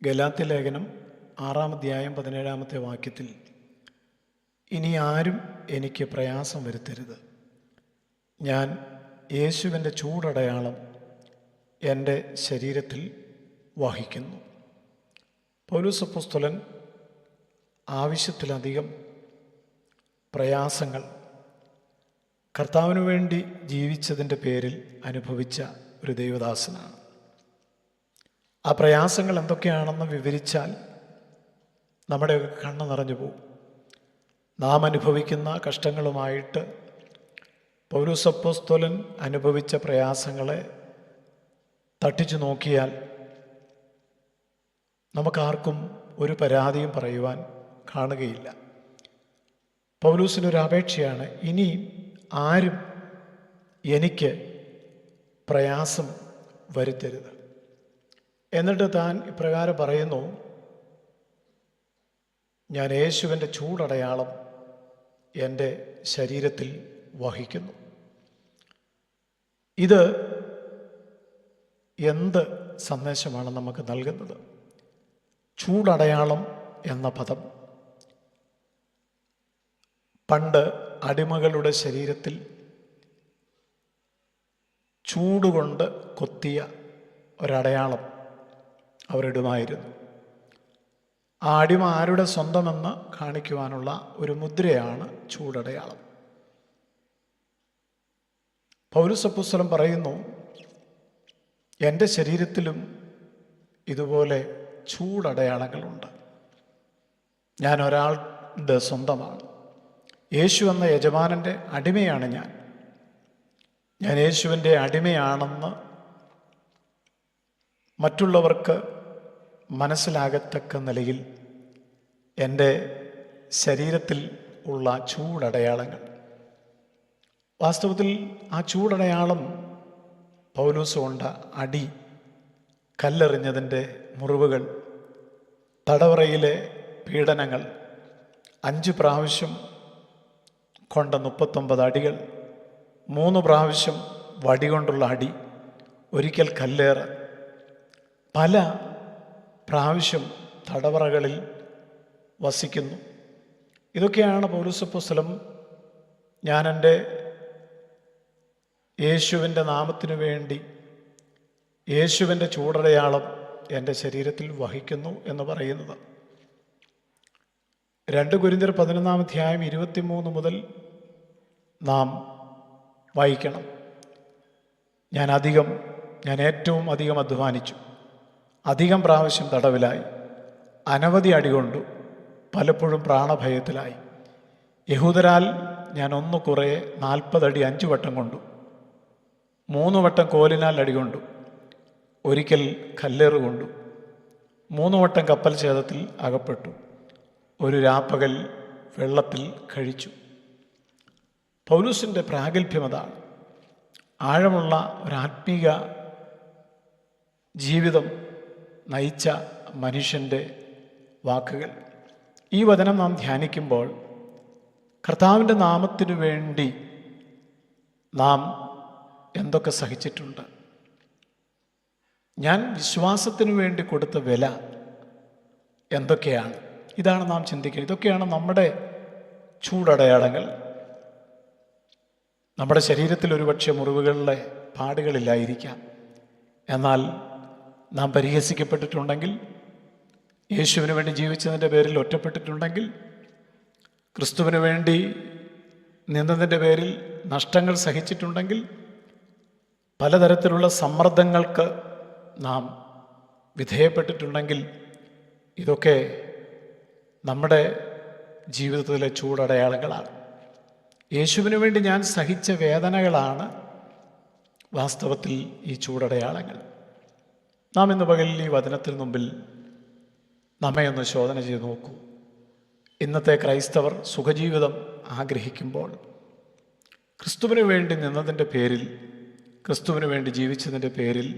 ഗലാത്യലേഖനം 6-ാം അധ്യായം 17-ാമത്തെ വാക്യത്തിൽ, ഇനി ആരും എനിക്ക് പ്രയാസം വരുത്തരുത്, ഞാൻ യേശുവിൻ്റെ ചൂടടയാളം എൻ്റെ ശരീരത്തിൽ വഹിക്കുന്നു. പൗലോസ് അപ്പോസ്തലൻ ആവശ്യത്തിലധികം പ്രയാസങ്ങൾ കർത്താവിനു വേണ്ടി ജീവിച്ചതിൻ്റെ പേരിൽ അനുഭവിച്ച ഒരു ദൈവദാസനാണ്. ആ പ്രയാസങ്ങൾ എന്തൊക്കെയാണെന്ന് വിവരിച്ചാൽ നമ്മുടെ കണ്ണ് നിറഞ്ഞു പോകും. നാം അനുഭവിക്കുന്ന കഷ്ടങ്ങളുമായിട്ട് പൗലോസ് അപ്പോസ്തലൻ അനുഭവിച്ച പ്രയാസങ്ങളെ തട്ടിച്ചു നോക്കിയാൽ നമുക്കാർക്കും ഒരു പരാതിയും പറയുവാൻ കാണുകയില്ല. പൗലോസിനൊരു അപേക്ഷയാണ്, ഇനി ആരും എനിക്ക് പ്രയാസം വരുത്തരുത്. എന്നിട്ട് താൻ ഇപ്രകാരം പറയുന്നു, ഞാൻ യേശുവിൻ്റെ ചൂടടയാളം എൻ്റെ ശരീരത്തിൽ വഹിക്കുന്നു. ഇത് എന്ത് സന്ദേശമാണ് നമുക്ക് നൽകുന്നത്? ചൂടടയാളം എന്ന പദം പണ്ട് അടിമകളുടെ ശരീരത്തിൽ ചൂടുകൊണ്ട് കൊത്തിയ ഒരടയാളം അവരിടുമായിരുന്നു. ആ അടിമ ആരുടെ സ്വന്തമെന്ന് കാണിക്കുവാനുള്ള ഒരു മുദ്രയാണ് ചൂടടയാളം. പൗലോസ് അപ്പോസ്തലൻ പറയുന്നു, എൻ്റെ ശരീരത്തിലും ഇതുപോലെ ചൂടടയാളങ്ങളുണ്ട്. ഞാൻ ഒരാളുടെ സ്വന്തമാണ്. യേശു എന്ന യജമാനൻ്റെ അടിമയാണ് ഞാൻ യേശുവിൻ്റെ അടിമയാണെന്ന് മറ്റുള്ളവർക്ക് മനസ്സിലാകത്തക്ക നിലയിൽ എൻ്റെ ശരീരത്തിൽ ഉള്ള ചൂടടയാളങ്ങൾ, വാസ്തവത്തിൽ ആ ചൂടടയാളം പൗലോസ് കൊണ്ട അടി, കല്ലെറിഞ്ഞതിൻ്റെ മുറിവുകൾ, തടവറയിലെ പീഡനങ്ങൾ, 5 പ്രാവശ്യം കൊണ്ട 39 അടികൾ, 3 പ്രാവശ്യം വടികൊണ്ടുള്ള അടി, ഒരിക്കൽ കല്ലേറ്, പല പ്രാവശ്യം തടവറകളിൽ വസിക്കുന്നു. ഇതൊക്കെയാണ് പൗലോസ് അപ്പോസ്തലൻ ഞാൻ എൻ്റെ യേശുവിൻ്റെ നാമത്തിനു വേണ്ടി യേശുവിൻ്റെ ചൂടടയാളം എൻ്റെ ശരീരത്തിൽ വഹിക്കുന്നു എന്ന് പറയുന്നത്. 2 കൊരിന്ത്യർ 11-ാം അധ്യായം 23 മുതൽ നാം വായിക്കണം. ഞാൻ ഏറ്റവും അധികം അധ്വാനിച്ചു, അധികം പ്രാവശ്യം തടവിലായി, അനവധി അടികൊണ്ടു, പലപ്പോഴും പ്രാണഭയത്തിലായി. യഹൂദരാൽ ഞാൻ ഒന്ന് കുറേ 40 അടി 5 വട്ടം കൊണ്ടു, 3 വട്ടം കോലിനാൽ അടികൊണ്ടു, ഒരിക്കൽ കല്ലേറ് കൊണ്ടു, 3 വട്ടം കപ്പൽ ഛേദത്തിൽ അകപ്പെട്ടു, ഒരു രാപ്പകൽ വെള്ളത്തിൽ കഴിച്ചു. പൗലോസിൻ്റെ പ്രാഗൽഭ്യം അതാണ്. ആഴമുള്ള ഒരാത്മീക ജീവിതം നയിച്ച മനുഷ്യൻ്റെ വാക്കുകൾ. ഈ വചനം നാം ധ്യാനിക്കുമ്പോൾ കർത്താവിൻ്റെ നാമത്തിനു വേണ്ടി നാം എന്തൊക്കെ സഹിച്ചിട്ടുണ്ട്, ഞാൻ വിശ്വാസത്തിനു വേണ്ടി കൊടുത്ത വില എന്തൊക്കെയാണ്, ഇതാണ് നാം ചിന്തിക്കുന്നത്. ഇതൊക്കെയാണ് നമ്മുടെ ചൂടടയാളങ്ങൾ. നമ്മുടെ ശരീരത്തിൽ ഒരുപക്ഷെ മുറിവുകളിലെ പാടുകളില്ലായിരിക്കാം, എന്നാൽ നാം പരിഹസിക്കപ്പെട്ടിട്ടുണ്ടെങ്കിൽ, യേശുവിന് വേണ്ടി ജീവിച്ചതിൻ്റെ പേരിൽ ഒറ്റപ്പെട്ടിട്ടുണ്ടെങ്കിൽ, ക്രിസ്തുവിന് വേണ്ടി നിന്നതിൻ്റെ പേരിൽ നഷ്ടങ്ങൾ സഹിച്ചിട്ടുണ്ടെങ്കിൽ, പലതരത്തിലുള്ള സമ്മർദ്ദങ്ങൾക്ക് നാം വിധേയപ്പെട്ടിട്ടുണ്ടെങ്കിൽ, ഇതൊക്കെ നമ്മുടെ ജീവിതത്തിലെ ചൂടടയാളങ്ങളാണ്. യേശുവിന് വേണ്ടി ഞാൻ സഹിച്ച വേദനകളാണ് വാസ്തവത്തിൽ ഈ ചൂടടയാളങ്ങൾ. നാം ഇന്ന് പകലിൽ ഈ വചനത്തിന് മുമ്പിൽ നമ്മെ ഒന്ന് ശോധന ചെയ്ത് നോക്കൂ. ഇന്നത്തെ ക്രൈസ്തവർ സുഖജീവിതം ആഗ്രഹിക്കുമ്പോൾ, ക്രിസ്തുവിന് വേണ്ടി നിന്നതിൻ്റെ പേരിൽ, ക്രിസ്തുവിന് വേണ്ടി ജീവിച്ചതിൻ്റെ പേരിൽ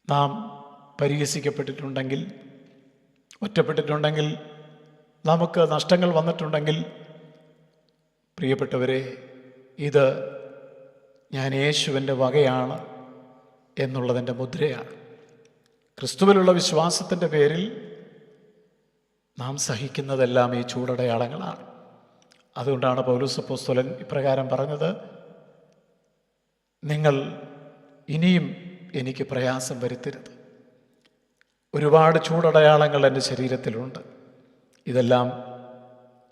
നാം പരിഹസിക്കപ്പെട്ടിട്ടുണ്ടെങ്കിൽ, ഒറ്റപ്പെട്ടിട്ടുണ്ടെങ്കിൽ, നമുക്ക് നഷ്ടങ്ങൾ വന്നിട്ടുണ്ടെങ്കിൽ, പ്രിയപ്പെട്ടവരെ, ഇത് ഞാൻ യേശുവിൻ്റെ വകയാണ് എന്നുള്ളതിൻ്റെ മുദ്രയാണ്. ക്രിസ്തുവിലുള്ള വിശ്വാസത്തിൻ്റെ പേരിൽ നാം സഹിക്കുന്നതെല്ലാം ഈ ചൂടടയാളങ്ങളാണ്. അതുകൊണ്ടാണ് പൗലോസ് അപ്പോസ്തലൻ ഇപ്രകാരം പറഞ്ഞത്, നിങ്ങൾ ഇനിയും എനിക്ക് പ്രയാസം വരുത്തരുത്. ഒരുപാട് ചൂടടയാളങ്ങൾ എൻ്റെ ശരീരത്തിലുണ്ട്. ഇതെല്ലാം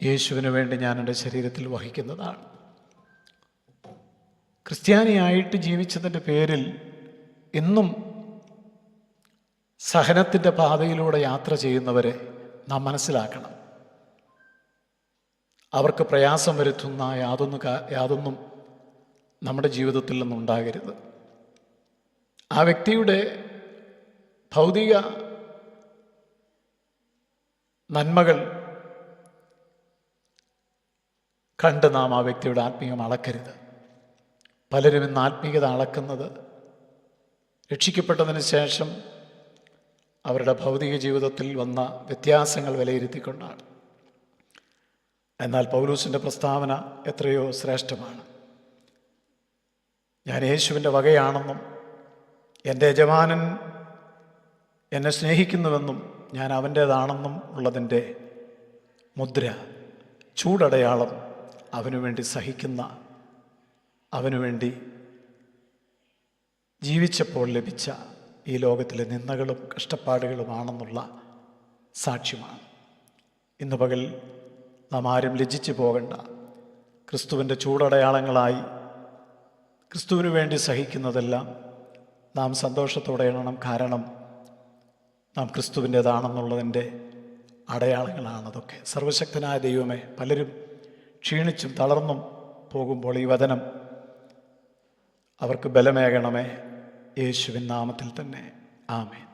യേശുവിന് വേണ്ടി ഞാൻ എൻ്റെ ശരീരത്തിൽ വഹിക്കുന്നതാണ്. ക്രിസ്ത്യാനിയായിട്ട് ജീവിച്ചതിൻ്റെ പേരിൽ ഇന്നും സഹനത്തിൻ്റെ പാതയിലൂടെ യാത്ര ചെയ്യുന്നവരെ നാം മനസ്സിലാക്കണം. അവർക്ക് പ്രയാസം വരുത്തുന്ന യാതൊന്നും നമ്മുടെ ജീവിതത്തിൽ നിന്നുണ്ടാകരുത്. ആ വ്യക്തിയുടെ ഭൗതിക നന്മകൾ കണ്ട് നാം ആ വ്യക്തിയുടെ ആത്മീയം അളക്കരുത്. പലരും ഇന്ന് ആത്മീയത അളക്കുന്നത് രക്ഷിക്കപ്പെട്ടതിന് ശേഷം അവരുടെ ഭൗതിക ജീവിതത്തിൽ വന്ന വ്യത്യാസങ്ങൾ വിലയിരുത്തിക്കൊണ്ടാണ്. എന്നാൽ പൗലൂസിൻ്റെ പ്രസ്താവന എത്രയോ ശ്രേഷ്ഠമാണ്. ഞാൻ യേശുവിൻ്റെ വകയാണെന്നും എൻ്റെ യജമാനൻ എന്നെ സ്നേഹിക്കുന്നുവെന്നും ഞാൻ അവൻ്റേതാണെന്നും ഉള്ളതിൻ്റെ മുദ്ര, ചൂടടയാളം അവനു വേണ്ടി സഹിക്കുന്ന, അവനു വേണ്ടി ജീവിച്ചപ്പോൾ ലഭിച്ച ഈ ലോകത്തിലെ നിന്ദകളും കഷ്ടപ്പാടുകളുമാണെന്നുള്ള സാക്ഷ്യമാണ്. ഇന്ന് പകൽ നാം ആരും ലജ്ജിച്ചു പോകണ്ട. ക്രിസ്തുവിൻ്റെ ചൂടടയാളങ്ങളായി ക്രിസ്തുവിന് വേണ്ടി സഹിക്കുന്നതെല്ലാം നാം സന്തോഷത്തോടെ എണ്ണണം. കാരണം നാം ക്രിസ്തുവിൻ്റേതാണെന്നുള്ളതിൻ്റെ അടയാളങ്ങളാണതൊക്കെ. സർവശക്തനായ ദൈവമേ, പലരും ക്ഷീണിച്ചും തളർന്നും പോകുമ്പോൾ ഈ വചനം അവർക്ക് ബലമേകണമേ. യേശുവിൻ നാമത്തിൽ തന്നെ ആമേൻ.